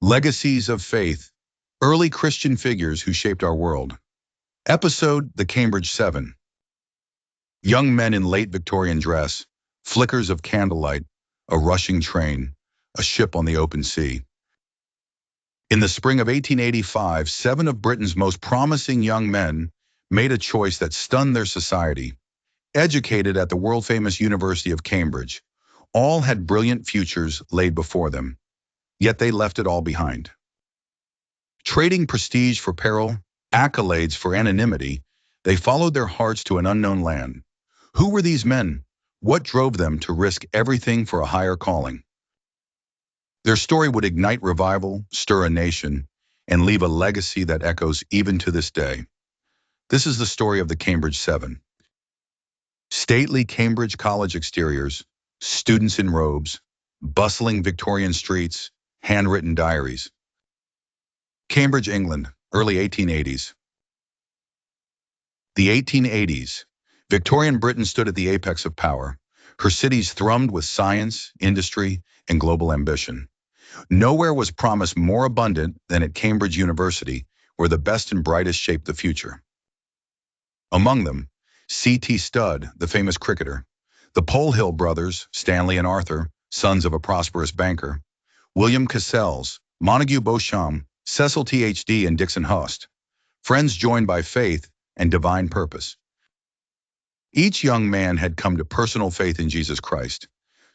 Legacies of Faith, Early Christian Figures Who Shaped Our World. Episode The Cambridge Seven. Young men in late Victorian dress, flickers of candlelight, a rushing train, a ship on the open sea. In the spring of 1885, 7 of Britain's most promising young men made a choice that stunned their society. Educated at the world-famous University of Cambridge, all had brilliant futures laid before them, yet they left it all behind. Trading prestige for peril, accolades for anonymity, they followed their hearts to an unknown land. Who were these men? What drove them to risk everything for a higher calling? Their story would ignite revival, stir a nation, and leave a legacy that echoes even to this day. This is the story of the Cambridge Seven. Stately Cambridge College exteriors, students in robes, bustling Victorian streets, handwritten diaries. Cambridge, England, early 1880s. The 1880s. Victorian Britain stood at the apex of power. Her cities thrummed with science, industry, and global ambition. Nowhere was promise more abundant than at Cambridge University, where the best and brightest shaped the future. Among them, C.T. Studd, the famous cricketer, the Polhill brothers, Stanley and Arthur, sons of a prosperous banker, William Cassels, Montague Beauchamp, Cecil T.H.D. and Dixon Host, friends joined by faith and divine purpose. Each young man had come to personal faith in Jesus Christ.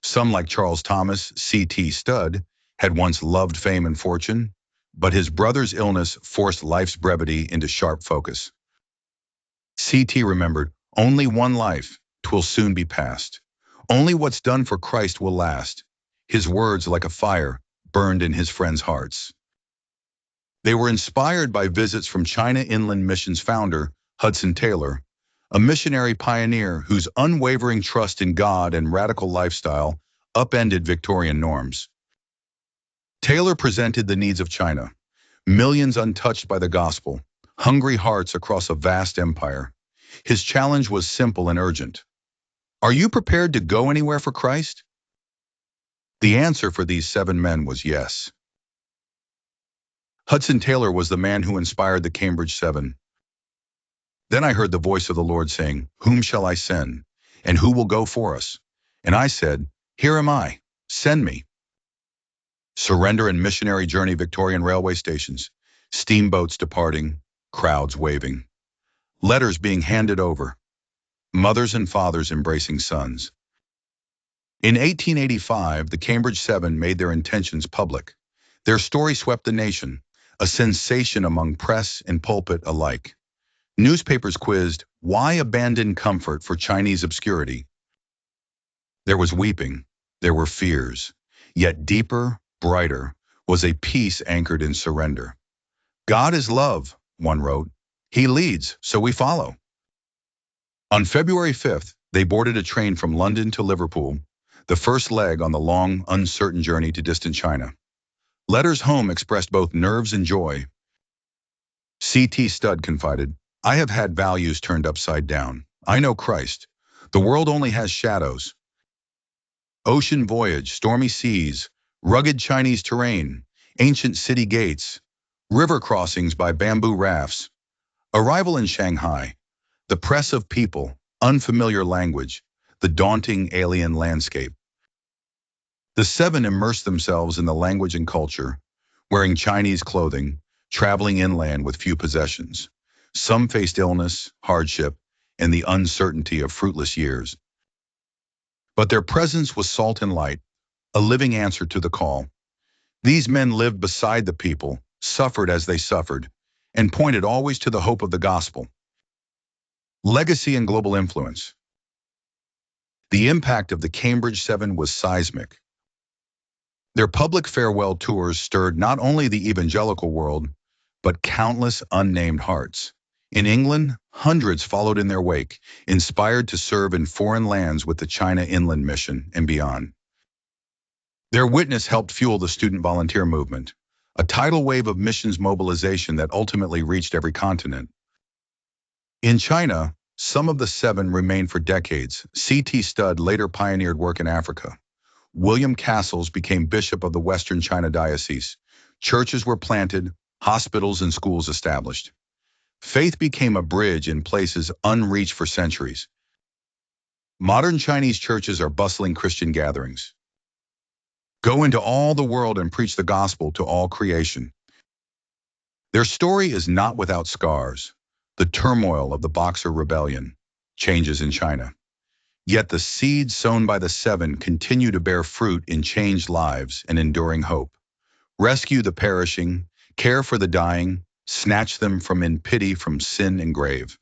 Some, like Charles Thomas, C.T. Studd, had once loved fame and fortune, but his brother's illness forced life's brevity into sharp focus. C.T. remembered, "Only one life, 'twill soon be past. Only what's done for Christ will last." His words, like a fire, burned in his friends' hearts. They were inspired by visits from China Inland Mission's founder, Hudson Taylor, a missionary pioneer whose unwavering trust in God and radical lifestyle upended Victorian norms. Taylor presented the needs of China, millions untouched by the gospel, hungry hearts across a vast empire. His challenge was simple and urgent. Are you prepared to go anywhere for Christ? The answer for these 7 men was yes. Hudson Taylor was the man who inspired the Cambridge Seven. Then I heard the voice of the Lord saying, "Whom shall I send? And who will go for us?" And I said, "Here am I, send me." Surrender and missionary journey, Victorian railway stations, steamboats departing, crowds waving, letters being handed over, mothers and fathers embracing sons. In 1885, the Cambridge Seven made their intentions public. Their story swept the nation, a sensation among press and pulpit alike. Newspapers quizzed, "Why abandon comfort for Chinese obscurity?" There was weeping, there were fears, yet deeper, brighter, was a peace anchored in surrender. "God is love," one wrote. "He leads, so we follow." On February 5th, they boarded a train from London to Liverpool, the first leg on the long, uncertain journey to distant China. Letters home expressed both nerves and joy. C.T. Studd confided, "I have had values turned upside down. I know Christ. The world only has shadows." Ocean voyage, stormy seas, rugged Chinese terrain, ancient city gates, river crossings by bamboo rafts. Arrival in Shanghai, the press of people, unfamiliar language, the daunting alien landscape. The 7 immersed themselves in the language and culture, wearing Chinese clothing, traveling inland with few possessions. Some faced illness, hardship, and the uncertainty of fruitless years. But their presence was salt and light, a living answer to the call. These men lived beside the people, suffered as they suffered, and pointed always to the hope of the gospel. Legacy and global influence. The impact of the Cambridge Seven was seismic. Their public farewell tours stirred not only the evangelical world, but countless unnamed hearts. In England, hundreds followed in their wake, inspired to serve in foreign lands with the China Inland Mission and beyond. Their witness helped fuel the student volunteer movement, a tidal wave of missions mobilization that ultimately reached every continent. In China, some of the 7 remained for decades. C.T. Studd later pioneered work in Africa. William Cassels became bishop of the Western China Diocese, Churches were planted, hospitals and schools established. Faith became a bridge in places unreached for centuries. Modern Chinese churches are bustling Christian gatherings. Go into all the world and preach the gospel to all creation. Their story is not without scars. The turmoil of the Boxer Rebellion, changes in China. Yet the seeds sown by the seven continue to bear fruit in changed lives and enduring hope. Rescue the perishing, care for the dying, snatch them from in pity from sin and grave.